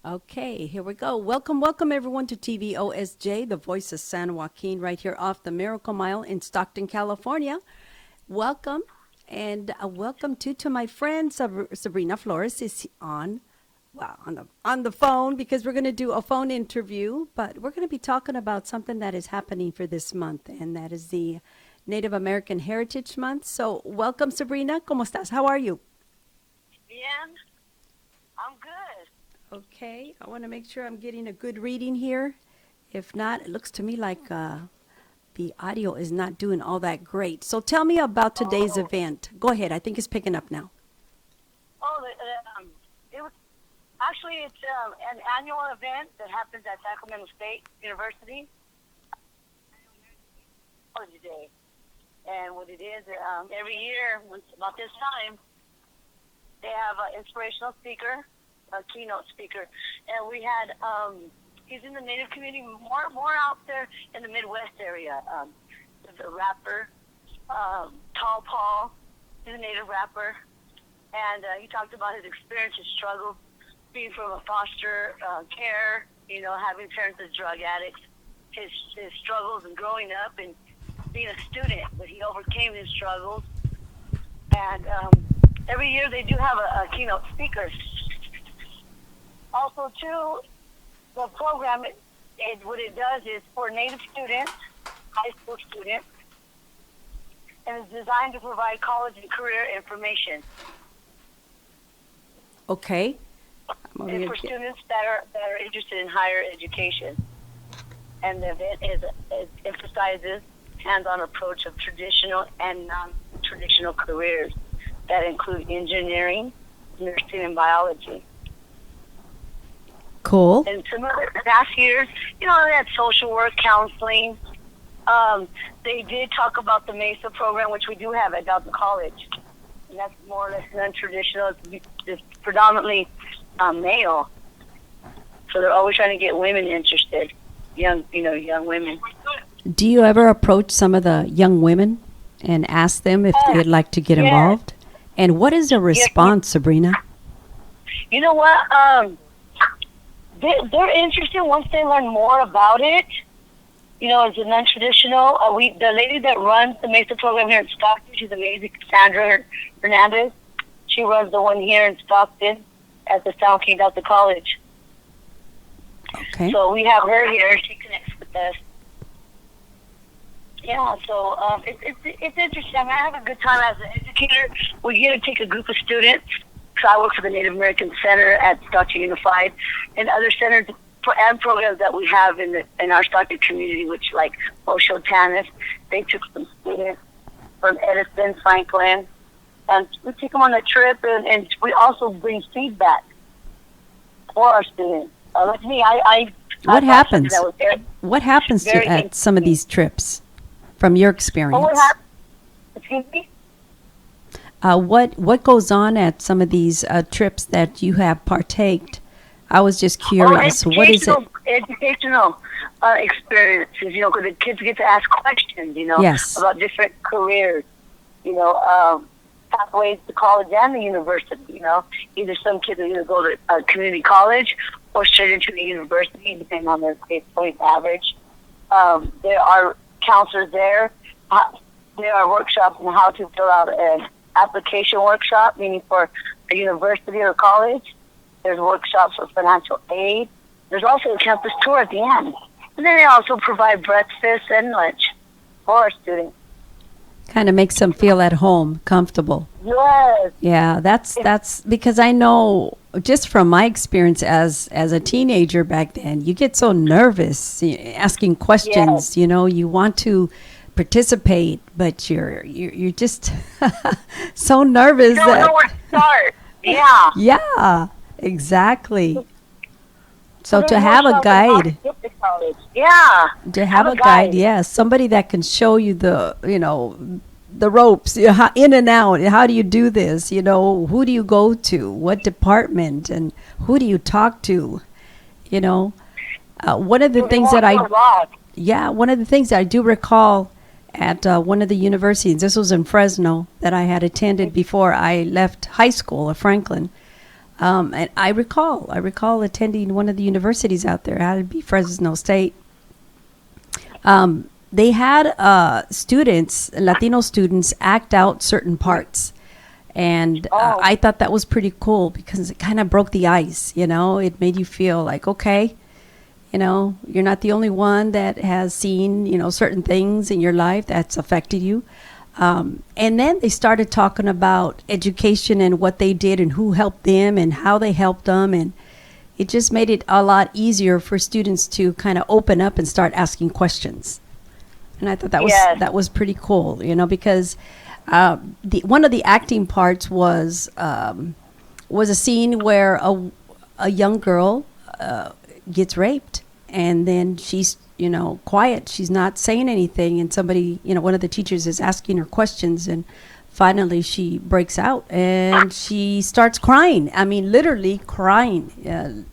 Okay, here we go. Welcome everyone to TVOSJ, the voice of San Joaquin, right here off the Miracle Mile in Stockton, California. Welcome, and welcome to my friend Sabrina Flores is on, well, on the phone because we're going to do a phone interview, but we're going to be talking about something that is happening for this month, and that is the Native American Heritage Month. So, welcome, Sabrina. ¿Cómo estás? How are you? Bien, I'm good. Okay, I want to make sure I'm getting a good reading here. If not, it looks to me like the audio is not doing all that great. So tell me about today's Oh, event. Go ahead. I think it's picking up now. it was actually it's an annual event that happens at Sacramento State University College Day, and what it is every year, once about this time, they have an inspirational speaker, a keynote speaker, and we had he's in the Native community, more out there in the Midwest area. The rapper, Tall Paul, he's a Native rapper, and he talked about his experience, his struggle, being from a foster care, having parents as drug addicts, his struggles and growing up and being a student, but he overcame his struggles. And every year they do have a keynote speaker. Also, too, the program, what it does is for Native students, high school students, and it's designed to provide college and career information. Okay. I'm over It's here for get- students that are interested in higher education. And the event emphasizes hands-on approach of traditional and non-traditional careers that include engineering, nursing, and biology. Cool. And some of the past years, they had social work, counseling. They did talk about the MESA program, which we do have at Delta College. And that's more or less non-traditional. It's predominantly male. So they're always trying to get women interested, young women. Do you ever approach some of the young women and ask them if Yeah. they'd like to get Yes. involved? And what is the Yes. response, Sabrina? You know what? They're interested once they learn more about it. It's a non-traditional. The lady that runs the MESA program here in Stockton, she's amazing, Sandra Hernandez. She runs the one here in Stockton at the San Joaquin Delta College. Okay. So we have her here. She connects with us. Yeah, so it's interesting. I have a good time as an educator. We get to take a group of students. So I work for the Native American Center at Stockton Unified, and other centers and programs that we have in our Stockton community, which like Osho Tanis. They took some students from Edison, Franklin, and we take them on a trip, and we also bring feedback for our students. Like me, I What thought something happens? that was What happens very at some of interesting. these trips from your Oh, experience? excuse me? What goes on at some of these trips that you have partaked? I was just curious. What is it? Educational experiences, 'cause the kids get to ask questions, Yes. about different careers, pathways to college and the university, Either some kids will either go to a community college or straight into the university, depending on their grade point average. There are counselors there. There are workshops on how to fill out an application workshop, meaning for a university or college. There's workshops for financial aid. There's also a campus tour at the end. And then they also provide breakfast and lunch for our students. Kind of makes them feel at home, comfortable. Yes. Yeah, that's because I know just from my experience as a teenager back then, you get so nervous asking questions. You want to participate, but you're just so nervous You don't that know where to start. Yeah. yeah, exactly. So There's to have a workshops on how to guide, get to college. Yeah. to have a guide, yes, somebody that can show you the ropes, in and out. How do you do this? Who do you go to? What department? And who do you talk to? One of the things that one of the things that I do recall at one of the universities, this was in Fresno, that I had attended before I left high school at Franklin. And I recall attending one of the universities out there. It had to be Fresno State. They had students, Latino students, act out certain parts. And Oh, I thought that was pretty cool because it kind of broke the ice, you know? It made you feel like, okay, you know, you're not the only one that has seen, you know, certain things in your life that's affected you. And then they started talking about education and what they did and who helped them and how they helped them. And it just made it a lot easier for students to kind of open up and start asking questions. And I thought that was yes. that was pretty cool, you know, because the one of the acting parts was a scene where a young girl gets raped, and then she's, you know, quiet. She's not saying anything, and somebody, you know, one of the teachers is asking her questions, and finally she breaks out and she starts crying. I mean, literally crying.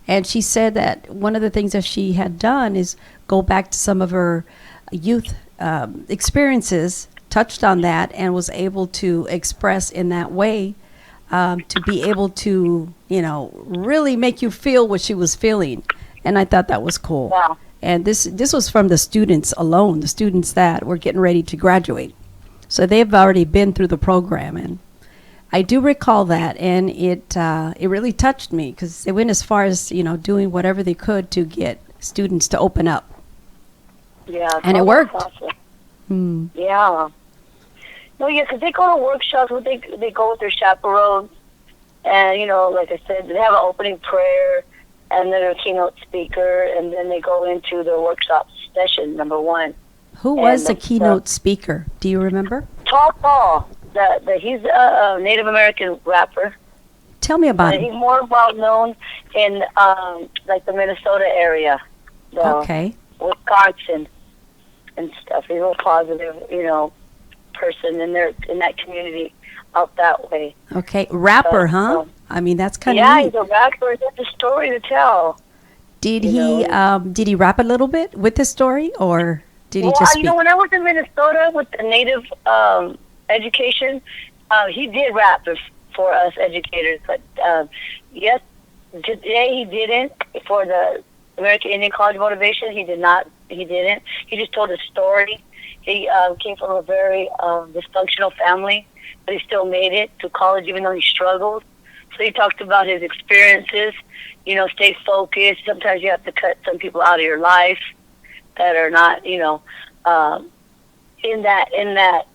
And she said that one of the things that she had done is go back to some of her youth experiences, touched on that, and was able to express in that way, to be able to, you know, really make you feel what she was feeling. And I thought that was cool. Wow. And this was from the students alone, the students that were getting ready to graduate. So they've already been through the program, and I do recall that, and it really touched me because they went as far as, you know, doing whatever they could to get students to open up, Yeah. and it Oh, that's worked. awesome. Hmm. Yeah. No, yeah, because they go to workshops. They go with their chaperones, and you know, like I said, they have an opening prayer, and then a keynote speaker, and then they go into the workshop session number one. Who And was the keynote speaker? Do you remember? Tall Paul, he's a Native American rapper. Tell me about He's him. more well known in like the Minnesota area, the Okay. Wisconsin and stuff. He's a real positive, you know, person in that community out that way. Okay. Rapper, So, huh? so, I mean, that's kind of yeah, neat. he's a rapper. He has a story to tell. Did You he know. did he rap a little bit with the story, or did he Well, just you speak? know, when I was in Minnesota with the Native education, he did rap for us educators. But yes, today he didn't. For the American Indian College Motivation, he did not. He didn't. He just told a story. He came from a very dysfunctional family, but he still made it to college even though he struggled. So he talked about his experiences. You know, stay focused. Sometimes you have to cut some people out of your life that are not, you know, in that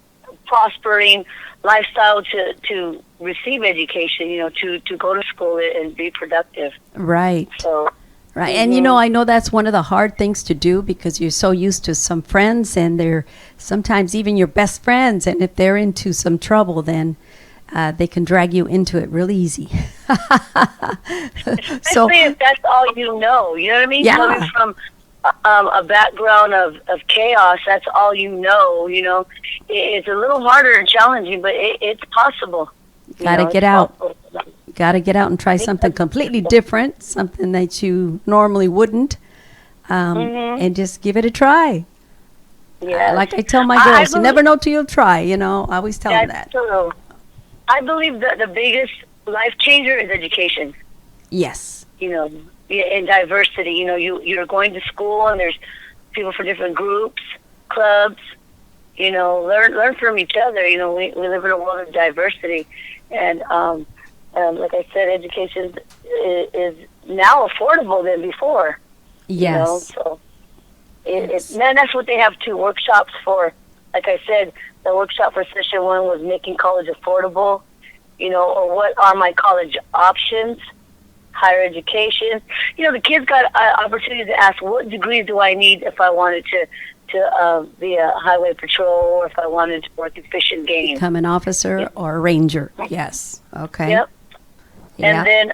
prospering lifestyle to receive education. You know, to go to school and be productive. Right. So. Right. And you Mhm. know, I know that's one of the hard things to do because you're so used to some friends, and they're sometimes even your best friends. And if they're into some trouble, then they can drag you into it real easy. So, Especially if that's all you know. You know what I mean? Yeah. Coming from a background of chaos, that's all you know. You know, it's a little harder and challenging, but it's possible. You gotta know, get it's out. possible. Got to get out and try something completely different, something that you normally wouldn't, and just give it a try. Yes. Like I tell my I girls, you believe never know till you try, you know. I always tell them that's that. true. I believe that the biggest life changer is education. Yes. You know, in diversity. You know, you're going to school and there's people from different groups, clubs. You know, learn from each other. You know, we live in a world of diversity, and like I said, education is now affordable than before. You know, Yes. so and that's what they have two workshops for. Like I said, the workshop for session one was making college affordable. You know, or what are my college options? Higher education. You know, the kids got opportunity to ask, what degrees do I need if I wanted to be a highway patrol, or if I wanted to work in Fish and Game. Become an officer or a ranger. Yes. Okay. Yep. Yeah. And then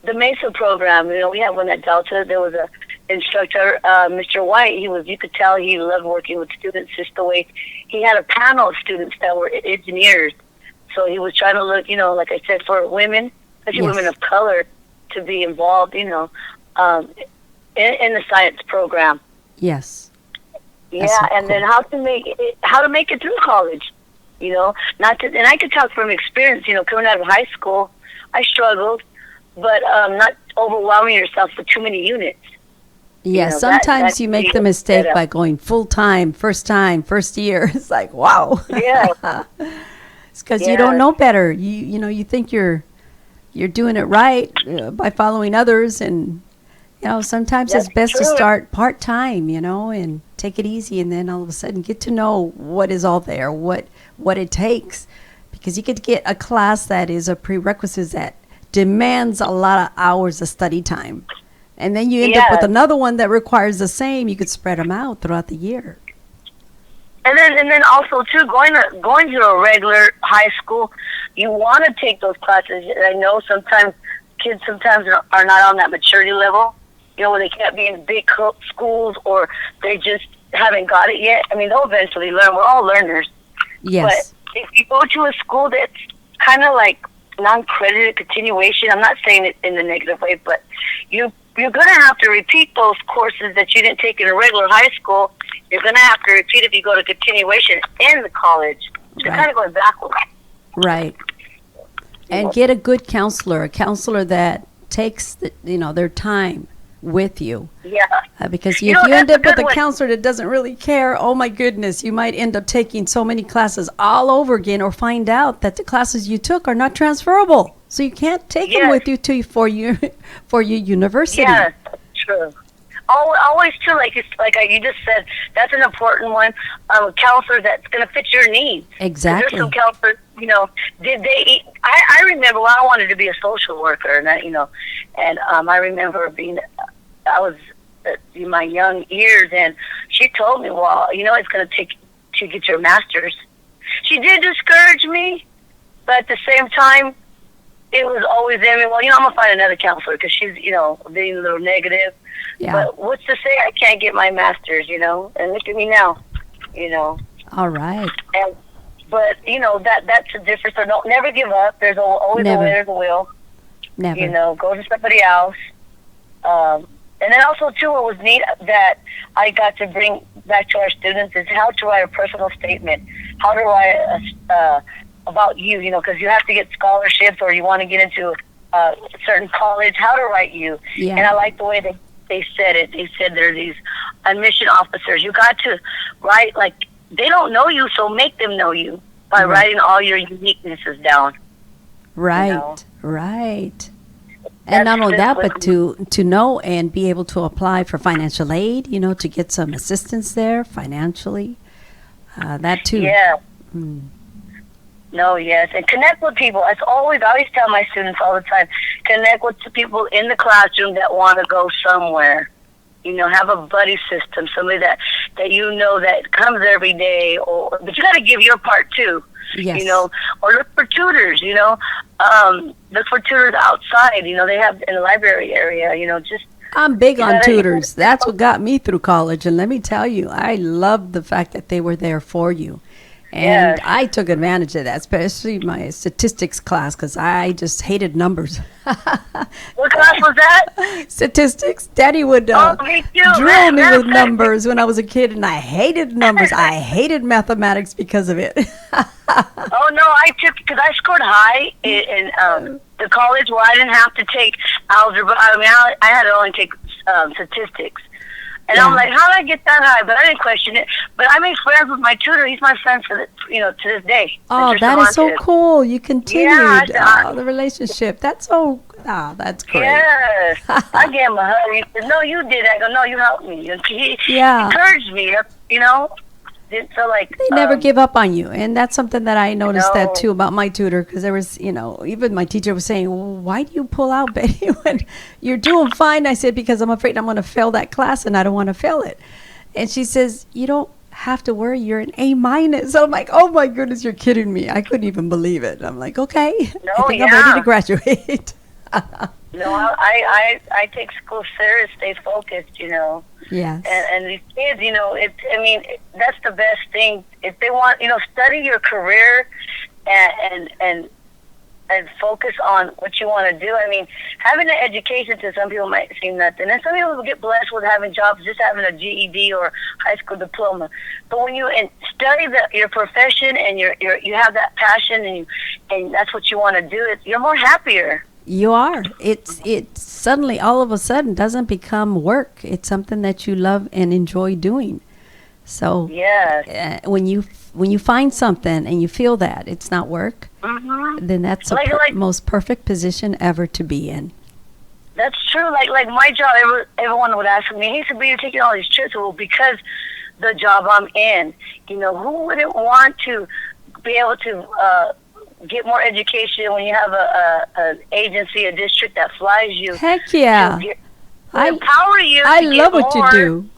the MESA program, you know, we had one at Delta. There was a instructor, Mr. White. You could tell he loved working with students just the way he had a panel of students that were engineers. So he was trying to look, you know, like I said, for women, especially Yes. women of color, to be involved, you know, in the science program. Yes. Yeah, so and then how to make it through college, you know. And I could talk from experience, you know, coming out of high school, I struggled, but not overwhelming yourself with too many units. Yeah, sometimes you make the mistake by going full time, first year. It's like, wow. Yeah. It's because you don't know better. You know, you think you're doing it right by following others, and you know, sometimes it's best to start part time, you know, and take it easy, and then all of a sudden get to know what is all there, what it takes, because you could get a class that is a prerequisite that demands a lot of hours of study time. And then you end up with another one that requires the same. You could spread them out throughout the year. And then also too, going to a regular high school, you want to take those classes. I know sometimes kids are not on that maturity level. You know, where they can't be in big schools, or they just haven't got it yet. I mean, they'll eventually learn. We're all learners. Yes. But if you go to a school that's kind of like non-credited continuation, I'm not saying it in the negative way, but you're going to have to repeat those courses that you didn't take in a regular high school. You're going to have to repeat if you go to continuation in the college. You're kind of going backwards. Right. And get a good counselor, a counselor that takes their time with you. Yeah. Because if you end up with a counselor that doesn't really care, oh my goodness, you might end up taking so many classes all over again, or find out that the classes you took are not transferable. So you can't take them with you for your university. Yeah, true. Always too, like you just said, that's an important one. A counselor that's going to fit your needs. Exactly. There's some counselors, you know, I remember when I wanted to be a social worker, and I remember I was in my young years, and she told me, well, you know, it's going to take to get your master's. She did discourage me, but at the same time, it was always there. I mean, well, you know, I'm going to find another counselor, because she's, you know, being a little negative. Yeah. But what's to say I can't get my master's, you know? And look at me now, you know. All right. But, you know, that's the difference. So never give up. There's always a way, there's a will. Never. You know, go to somebody else. And then also, too, what was neat that I got to bring back to our students is how to write a personal statement, how to write about you, you know, because you have to get scholarships, or you want to get into a certain college, how to write you. Yeah. And I like the way they said it. They said they're these admission officers. You got to write, like, they don't know you, so make them know you by writing all your uniquenesses down. Right, you know? Right. And not only that, but to know and be able to apply for financial aid, you know, to get some assistance there financially. That too. Yeah. No, yes. And connect with people. I always tell my students all the time, connect with the people in the classroom that want to go somewhere. You know, have a buddy system, somebody that you know that comes every day. But you got to give your part too. Yes. You know, or look for tutors, you know. Look for tutors outside, you know, they have in the library area, you know, just. I'm big on tutors. That's what got me through college. And let me tell you, I love the fact that they were there for you. And I took advantage of that, especially my statistics class, because I just hated numbers. What class was that? Statistics. Daddy would drill me with numbers when I was a kid, and I hated numbers. I hated mathematics because of it. Oh, no, I took, because I scored high in the college where I didn't have to take algebra. I mean, I had to only take statistics. And I'm like, how did I get that high? But I didn't question it. But I made friends with my tutor. He's my friend to this day. Oh, that is so cool. You continued the relationship. That's that's great. Yes. I gave him a hug. He said, no, you did. I go, no, you helped me. And he encouraged me, you know. So, like, they never give up on you. And that's something that I noticed that too about my tutor, because there was, you know, even my teacher was saying, well, why do you pull out, Betty, when you're doing fine? I said, because I'm afraid I'm going to fail that class, and I don't want to fail it. And she says, you don't have to worry, you're an A-. So I'm like, oh my goodness, you're kidding me. I couldn't even believe it. I'm like, okay, I think I'm ready to graduate. No, I take school serious, stay focused, you know. Yes. And these kids, you know, that's the best thing. If they want, you know, study your career and focus on what you want to do. I mean, having an education to some people might seem nothing. And some people get blessed with having jobs, just having a GED or high school diploma. But when you study your profession and you have that passion and and that's what you want to do, you're more happier. You are. It's suddenly, all of a sudden, doesn't become work. It's something that you love and enjoy doing. So Yes. when you find something and you feel that it's not work, then that's the most perfect position ever to be in. That's true. Like my job, everyone would ask me, "Hey, Sabrina, you're taking all these trips." Well, because the job I'm in, who wouldn't want to be able to get more education when you have an agency, a district that flies you? Heck yeah! I empower you. I love what you do.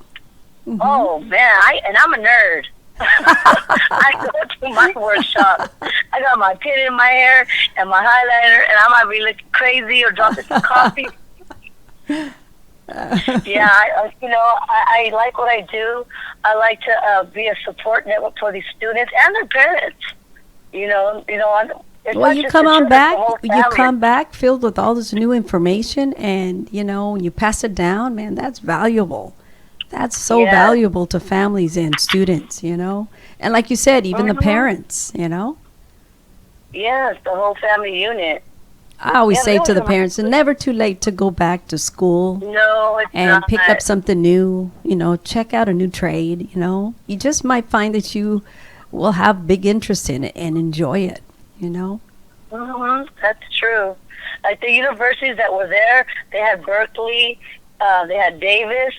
Oh man, I'm a nerd. I go to my workshop. I got my pin in my hair and my highlighter, and I might be looking crazy or dropping some coffee. Yeah, I like what I do. I like to be a support network for these students and their parents. Well, you come on back. You come back filled with all this new information, and you pass it down. Man, that's valuable. That's so valuable to families and students. And like you said, even the parents. Yes, the whole family unit. I always say to the parents, it's never too late to go back to school. No, it's and not. Pick up something new. Check out a new trade. You just might find that you will have big interest in it and enjoy it. That's true. Like the universities that were there, they had Berkeley, they had Davis,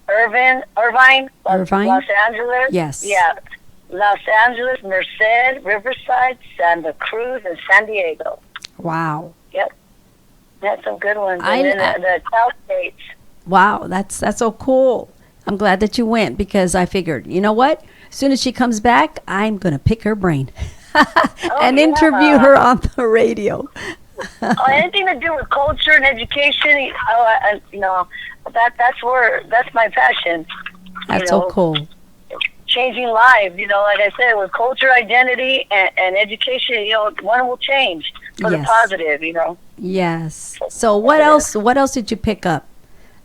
Irvine, Los Angeles. Yes. Yeah. Los Angeles, Merced, Riverside, Santa Cruz, and San Diego. Wow. Yep. That's some good ones. And then the South States. Wow, that's so cool. I'm glad that you went, because I figured, you know what? As soon as she comes back, I'm going to pick her brain and interview her on the radio. Anything to do with culture and education, that's my passion. That's so cool. Changing lives, like I said, with culture, identity, and education, one will change for the positive, Yes. So what else did you pick up?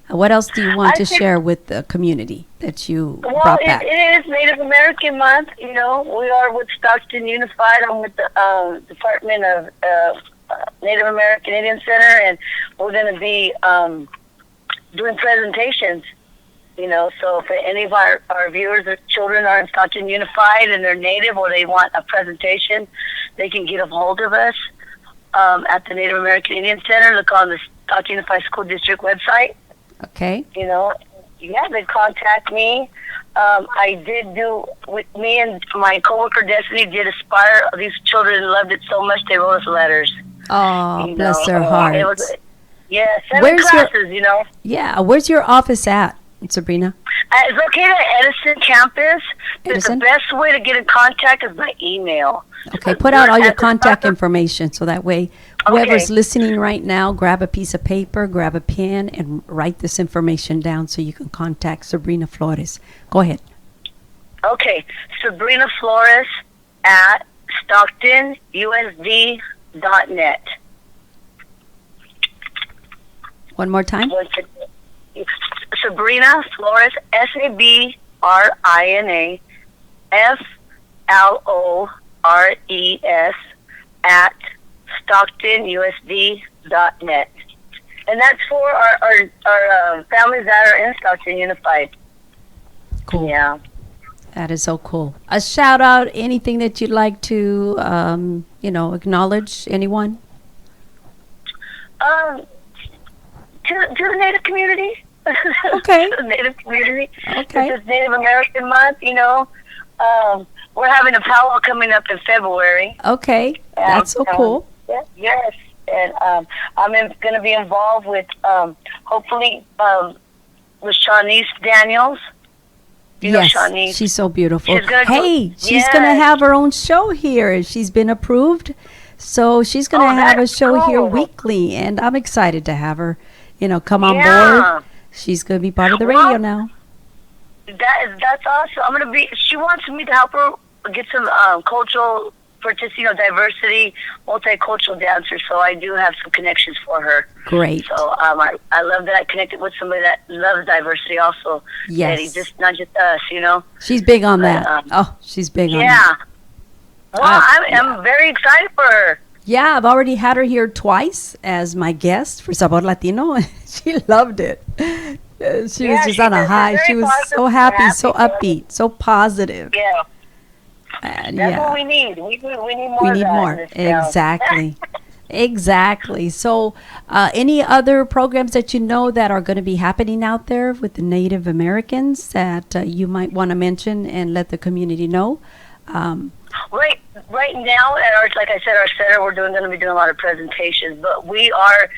What else do you want to share with the community that you brought back? It is Native American Month. We are with Stockton Unified. I'm with the Department of Native American Indian Center, and we're going to be doing presentations. So if any of our viewers or children are in Stockton Unified and they're Native, or they want a presentation, they can get a hold of us at the Native American Indian Center. Look on the Stockton Unified School District website. Okay. They contact me. I did do, with me and my coworker Destiny did Aspire. These children loved it so much they wrote us letters. Oh, bless their hearts. It was, 7 classes, Yeah, where's your office at, Sabrina? It's located at Edison campus. Edison? The best way to get in contact is by email. Okay, put out all your contact information so that way whoever's listening right now, grab a piece of paper, grab a pen, and write this information down so you can contact Sabrina Flores. Go ahead. Okay, Sabrina Flores at StocktonUSD.net. One more time. Sabrina Flores, SabrinaFlores at StocktonUSD.net. And that's for our families that are in Stockton Unified. Cool. Yeah. That is so cool. A shout out, anything that you'd like to, acknowledge anyone? To the Native community. Okay. The Native community. Okay. This is Native American Month, we're having a powwow coming up in February. Okay. That's so cool. Yes. And I'm going to be involved with, hopefully, with Shawnice Daniels. Yes, Shawnice. She's so beautiful. She's gonna she's going to have her own show here. She's been approved. So she's going to have a show here weekly. And I'm excited to have her, come on board. She's going to be part of the radio now. That's awesome. She wants me to help her get some cultural diversity, multicultural dancers. So I do have some connections for her. Great. So I love that I connected with somebody that loves diversity also. Yes. Not just us, She's big on that. She's big on that. Well, Yeah. I'm very excited for her. Yeah, I've already had her here twice as my guest for Sabor Latino. She loved it. She was Yeah, just she on a does. She's high. She very was positive. so We're happy, so happy for her. upbeat, so positive. Yeah, And that's what yeah, we need. We need we more of need that in more. this town. Exactly. Exactly. So, any other programs that you know that are going to be happening out there with the Native Americans that you might want to mention and let the community know? Um, Right now at our, like I said, our center, we're going to be doing a lot of presentations, but we are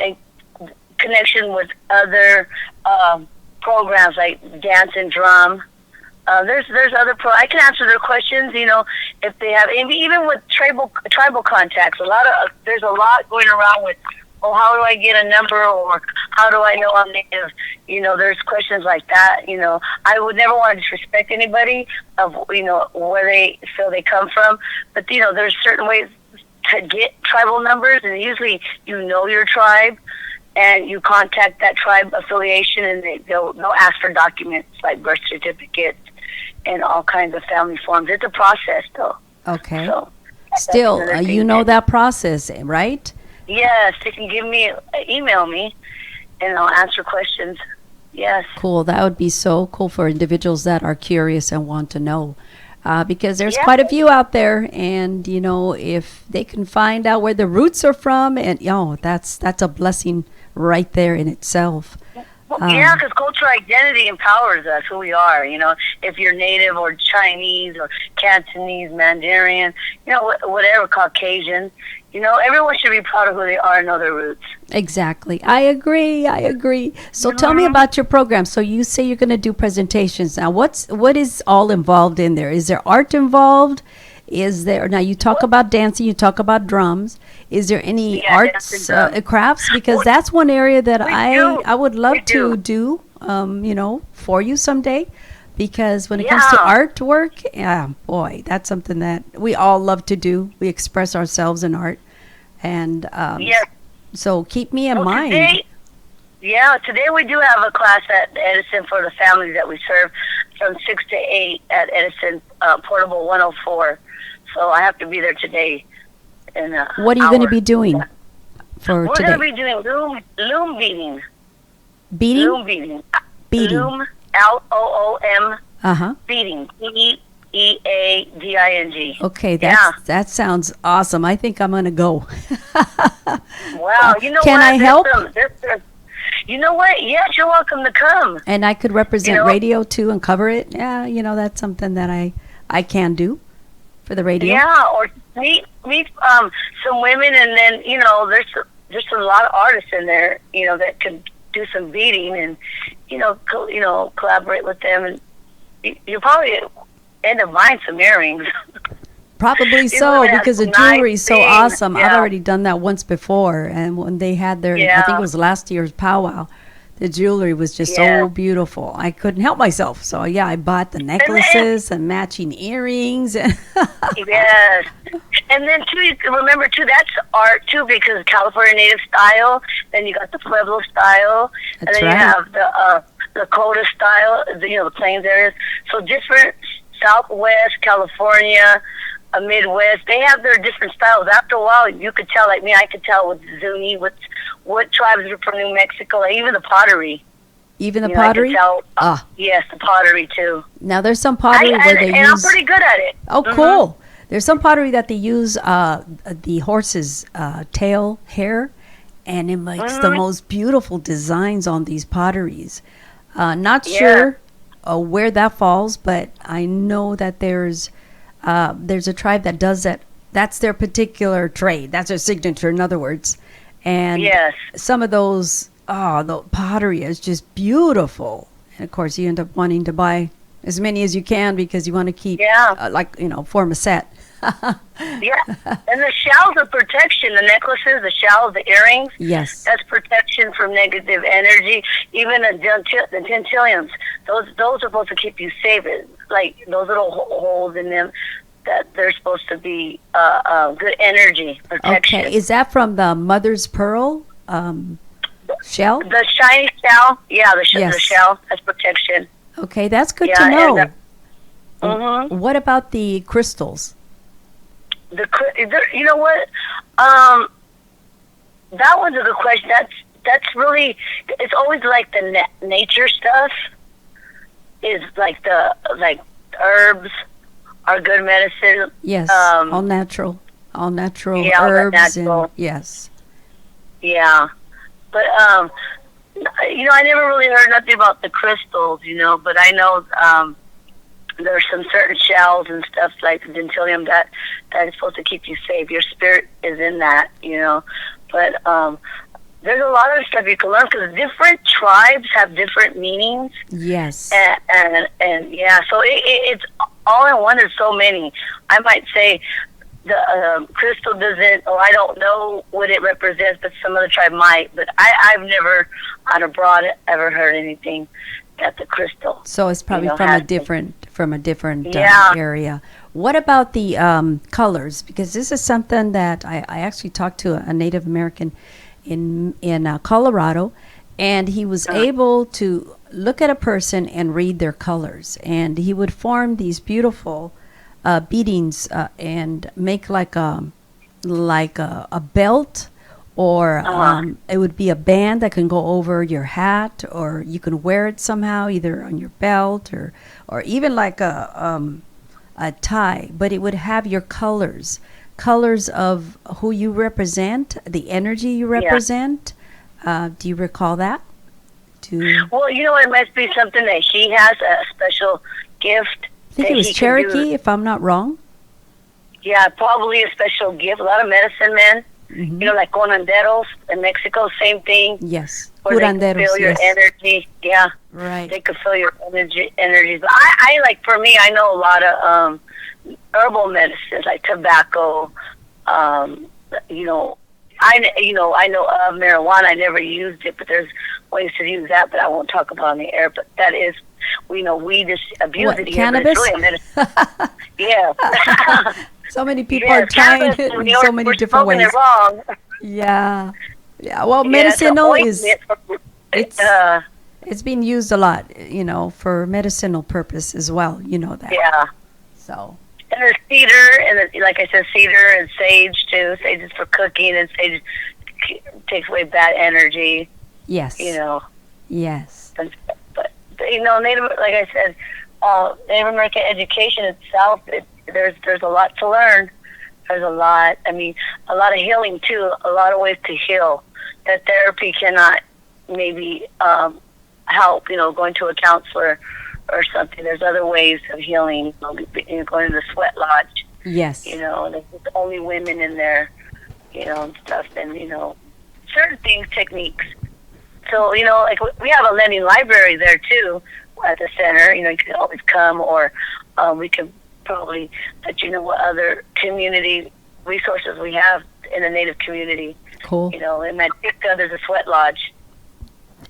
in connection with other programs like dance and drum. There's other I can answer their questions. If they have even with tribal contacts. There's a lot going around with. Oh, how do I get a number, or how do I know I'm native? There's questions like that. I would never want to disrespect anybody of where they feel they come from, but there's certain ways to get tribal numbers, and usually your tribe, and you contact that tribe affiliation, and they'll ask for documents like birth certificates and all kinds of family forms. It's a process, though. okay. So Still, that's another you thing. know that process, right? Yes, they can email me, and I'll answer questions. Yes. Cool. That would be so cool for individuals that are curious and want to know. Because there's Yeah. quite a few out there, and if they can find out where the roots are from, and that's a blessing right there in itself. Yeah, because cultural identity empowers us, who we are. If you're Native or Chinese or Cantonese, Mandarin, whatever, Caucasian, everyone should be proud of who they are and know their roots. Exactly. I agree. I agree. So tell me about your program. So you say you're going to do presentations. Now, what is all involved in there? Is there art involved? Now you talk about dancing, you talk about drums. Is there any Yeah, arts, dance and drums. crafts? Because that's one area that do. I would love We to do. do, for you someday. Because when it comes to Yeah. artwork, yeah, boy, that's something that we all love to do. We express ourselves in art. And Yes. so keep me in Well, mind. today we do have a class at Edison for the families that we serve from 6 to 8 at Edison Portable 104. So I have to be there today. What are you going to be doing for We're today? going to be doing loom beading. Beating? Loom beading. Beading. Loom, Loom, Uh-huh. beading. Beading. Okay, Yeah. that sounds awesome. I think I'm going to go. Wow. You know Can what? I help? You know what? Yes, you're welcome to come. And I could represent radio too and cover it. Yeah, that's something that I can do for the radio. Yeah, or meet some women, and then there's a lot of artists in there that can do some beading, and collaborate with them, and you probably end up buying some earrings. Probably so, women have because the some nice jewelry is so things, awesome. I've yeah. already done that once before, and when they had I think Yeah. it was last year's powwow, the jewelry was just so Yeah. beautiful. I couldn't help myself. So yeah, I bought the necklaces and matching earrings. Yes. And then too, you can remember too, that's art too, because California Native style. Then you got the Pueblo style, and That's then right. you have the Lakota style. The plains areas. So different Southwest California, Midwest. They have their different styles. After a while, you could tell. Like me, I could tell with Zuni, what tribes are from New Mexico. Like even the pottery. Even the I could pottery. tell, Ah, yes, the pottery too. now there's some pottery where they and I'm use. pretty good at it. Oh, Mhm. cool. There's some pottery that they use the horse's tail hair, and it makes the most beautiful designs on these potteries. Not Yeah. sure where that falls, but I know that there's a tribe that does that. That's their particular trade. That's their signature, in other words. And Yes. some of those, the pottery is just beautiful. And of course, you end up wanting to buy as many as you can because you want to keep, Yeah. form a set. Yeah, and the shells are protection. The necklaces, the shells, the earrings. Yes. That's protection from negative energy. Even the tintillions. Those are supposed to keep you safe. Like those little holes in them. That they're supposed to be good energy protection. Okay. Is that from the mother's pearl shell? The shiny shell. Yeah, the Yes. shell. That's protection. Okay, that's good Yeah, to know. and what What about the crystals? You know what? Um, that was a good question. That's really. It's always like the nature stuff is like herbs are good medicine. Yes, all natural Yeah, all that herbs natural. and yes. Yeah, but I never really heard nothing about the crystals. But I know there's some certain shells and stuff like the dentilium that is supposed to keep you safe. Your spirit is in that. But there's a lot of stuff you can learn because different tribes have different meanings. Yes. And yeah, so it's all in one. There's so many. I might say the crystal doesn't. I don't know what it represents, but some other tribe might. But I've never, out abroad, ever heard anything that the crystal. So it's probably has from a different Yeah. area. What about the colors? Because this is something that I actually talked to a Native American in Colorado, and he was able to look at a person and read their colors, and he would form these beautiful beadings and make like a belt, or it would be a band that can go over your hat, or you can wear it somehow either on your belt or even like a tie, but it would have your colors of who you represent, the energy you represent. Do you recall that? Well, it must be something that he has a special gift. I think it was Cherokee, if I'm not wrong. Yeah, probably a special gift. A lot of medicine men, like curanderos in Mexico, same thing. Yes, Where they can feel your energy. Yeah, right. They can feel your energy. But I like, for me, I know a lot of herbal medicines like tobacco. I know of marijuana. I never used it, but there's ways to use that. But I won't talk about in the air. But that is, we just abuse it here. Cannabis? But it's really a medicine. Yeah. So many people are trying it in so many different ways. It wrong. Yeah. Well, medicinal it's it's being used a lot, for medicinal purpose as well. You know that. Yeah. So. And there's cedar, and like I said, cedar and sage too. Sage is for cooking, and sage takes away bad energy. Yes. Yes. But Native, like I said, Native American education itself, there's a lot to learn. There's a lot. I mean, a lot of healing too. A lot of ways to heal that therapy cannot maybe help. Going to a counselor or something. There's other ways of healing. Going to the sweat lodge. Yes. There's only women in there. And stuff, and certain things, techniques. So like we have a lending library there too at the center. You can always come, or we can probably let you know what other community resources we have in the Native community. Cool. In Manteca, there's a sweat lodge.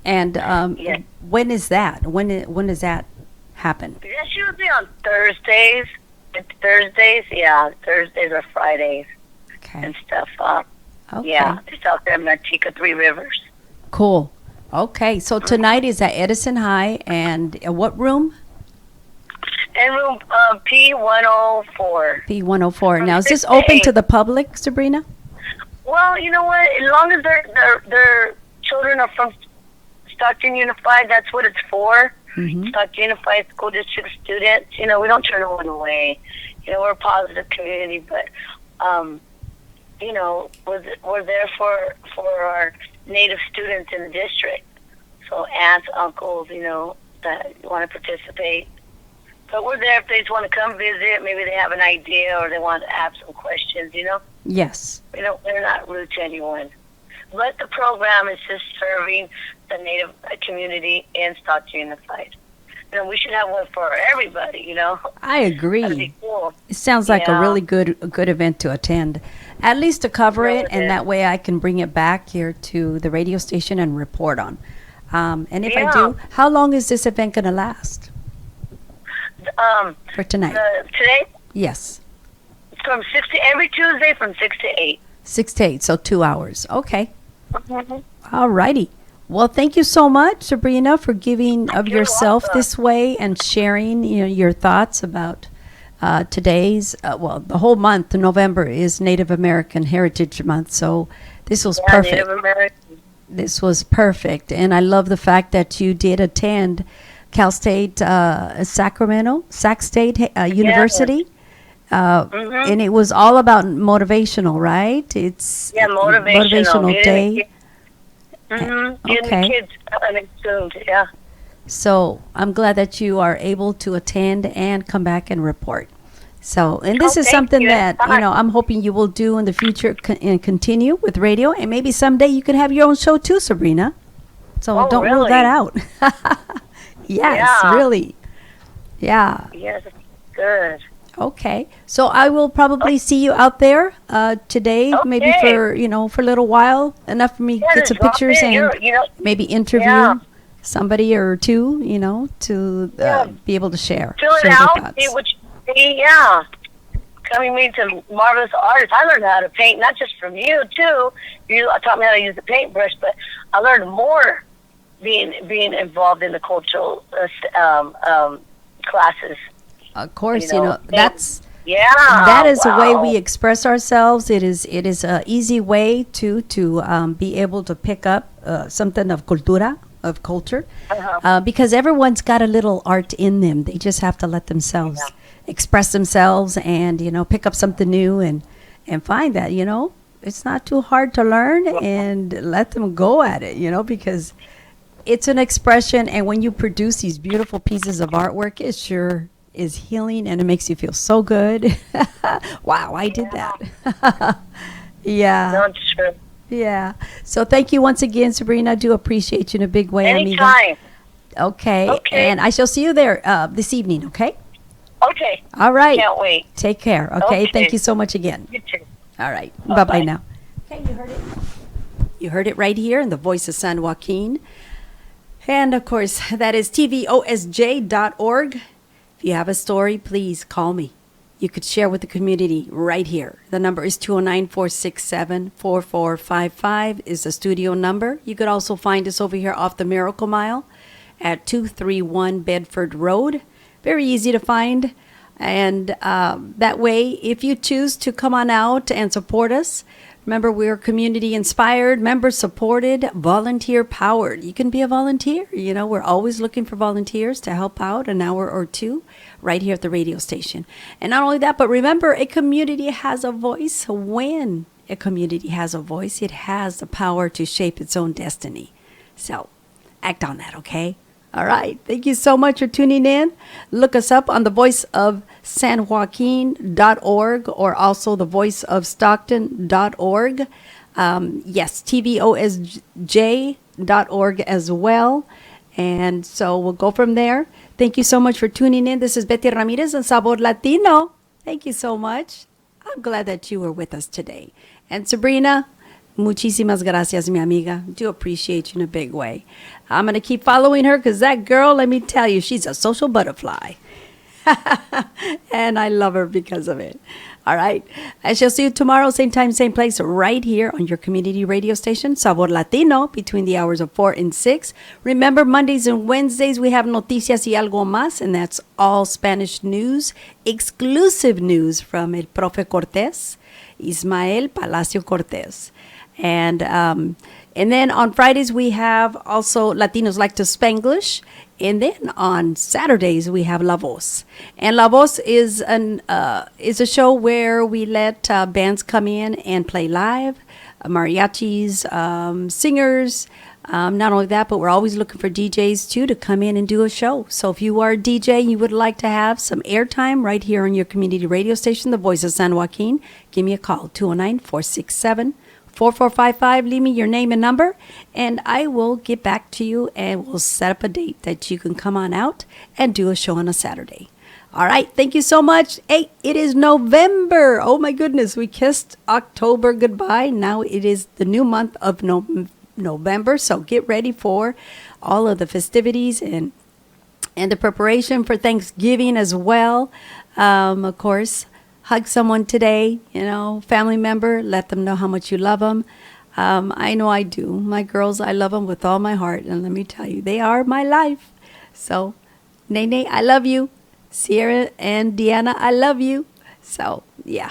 And when is that? When does that happen? That's usually on Thursdays. Yeah, Thursdays or Fridays. Okay. And stuff. Okay. Yeah, it's out there in Manteca, Three Rivers. Cool. Okay, so tonight is at Edison High, and what room? In room P104. P104. Now, is this open to the public, Sabrina? Well, you know what? As long as their children are from Stockton Unified, that's what it's for. Mm-hmm. Stockton Unified School District students. We don't turn no one away. We're a positive community, but we're there for our Native students in the district. So aunts, uncles, that want to participate. But we're there if they just want to come visit. Maybe they have an idea or they want to ask some questions, Yes. We're not rude to anyone. But the program is just serving the Native community in Stockton Unified. We should have one for everybody, I agree. That'd be cool. It sounds like a really good event to attend. At least to cover it, and that way I can bring it back here to the radio station and report on. And if I do, how long is this event going to last? For tonight? Today? Yes. From 6 to every Tuesday from 6 to 8. 6 to 8, so 2 hours. Okay. Mm-hmm. All righty. Well, thank you so much, Sabrina, for giving of You're yourself welcome. this way and sharing your thoughts about The whole month, November, is Native American Heritage Month. So this was Yeah, Native perfect. American. This was perfect. And I love the fact that you did attend Cal State, Sacramento, Sac State Yes. University. Mhm. And it was all about motivational, right? It's Yeah, motivational. motivational day. Getting the Okay. kids tuned. Yeah. So I'm glad that you are able to attend and come back and report. So, and this Oh, is thank something you. that, Anytime. I'm hoping you will do in the future and continue with radio. And maybe someday you could have your own show too, Sabrina. So Oh, don't rule that really? out. Yes, Yeah. really. Yeah. Yes. Good. Okay. So I will probably see you out there today, maybe Okay. for a little while, enough for me to Yeah, get just some drop pictures in. and You know. maybe Yeah. interview somebody or two, to Yeah. be able to share Fill it their out. See thoughts. what you see. Yeah. Coming meet some marvelous artists. I learned how to paint, not just from you too. You taught me how to use the paintbrush, but I learned more being involved in the cultural classes. Of course, And yeah, that is a way wow. we express ourselves. It is a easy way to be able to pick up something of cultura, of culture, Uh-huh. because everyone's got a little art in them. They just have to let themselves Yeah. express themselves and pick up something new and find that it's not too hard to learn and let them go at it. Because it's an expression, and when you produce these beautiful pieces of artwork, it sure is healing and it makes you feel so good. Wow, I did Yeah. that. Yeah, Not true. yeah. So thank you once again, Sabrina. I do appreciate you in a big way, amiga. Anytime. Okay, Okay. and I shall see you there this evening, okay? Okay. All right. Can't wait. Take care, okay? Okay. Thank you so much again. You too. All right. Bye-bye. Bye-bye now. Okay, you heard it. You heard it right here in the voice of San Joaquin. And of course, that is tvosj.org. If you have a story, please call me. You could share with the community right here. The number is 209-467-4455 is the studio number. You could also find us over here off the Miracle Mile at 231 Bedford Road. Very easy to find. And that way, if you choose to come on out and support us, remember, we're community inspired, member supported, volunteer powered. You can be a volunteer. We're always looking for volunteers to help out an hour or two right here at the radio station. And not only that, but remember, a community has a voice. When a community has a voice, it has the power to shape its own destiny. So act on that, okay? All right. Thank you so much for tuning in. Look us up on the voice of sanjoaquin.org or also the voice of stockton.org. Yes, tvosj.org as well. And so we'll go from there. Thank you so much for tuning in. This is Betty Ramirez on Sabor Latino. Thank you so much. I'm glad that you were with us today. And Sabrina, muchísimas gracias, mi amiga. Do appreciate you in a big way. I'm going to keep following her because that girl, let me tell you, she's a social butterfly. And I love her because of it. All right. I shall see you tomorrow, same time, same place, right here on your community radio station, Sabor Latino, between the hours of 4 and 6. Remember, Mondays and Wednesdays, we have Noticias y Algo Más, and that's all Spanish news, exclusive news from El Profe Cortés, Ismael Palacio Cortés. And then on Fridays, we have also Latinos Like to Spanglish. And then on Saturdays, we have La Voz. And La Voz is a show where we let bands come in and play live, mariachis, singers. Not only that, but we're always looking for DJs, too, to come in and do a show. So if you are a DJ and you would like to have some airtime right here on your community radio station, The Voice of San Joaquin, give me a call, 209-467-4455. Leave me your name and number, and I will get back to you and we'll set up a date that you can come on out and do a show on a Saturday. All right. Thank you so much. Hey, it is November. Oh, my goodness. We kissed October goodbye. Now it is the new month of November. So get ready for all of the festivities and the preparation for Thanksgiving as well. Of course, hug someone today, family member, let them know how much you love them. I know I do. My girls, I love them with all my heart. And let me tell you, they are my life. So, Nene, I love you. Sierra and Deanna, I love you. So, yeah,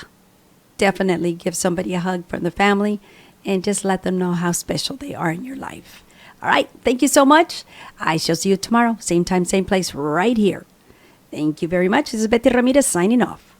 definitely give somebody a hug from the family and just let them know how special they are in your life. All right. Thank you so much. I shall see you tomorrow. Same time, same place, right here. Thank you very much. This is Betty Ramirez signing off.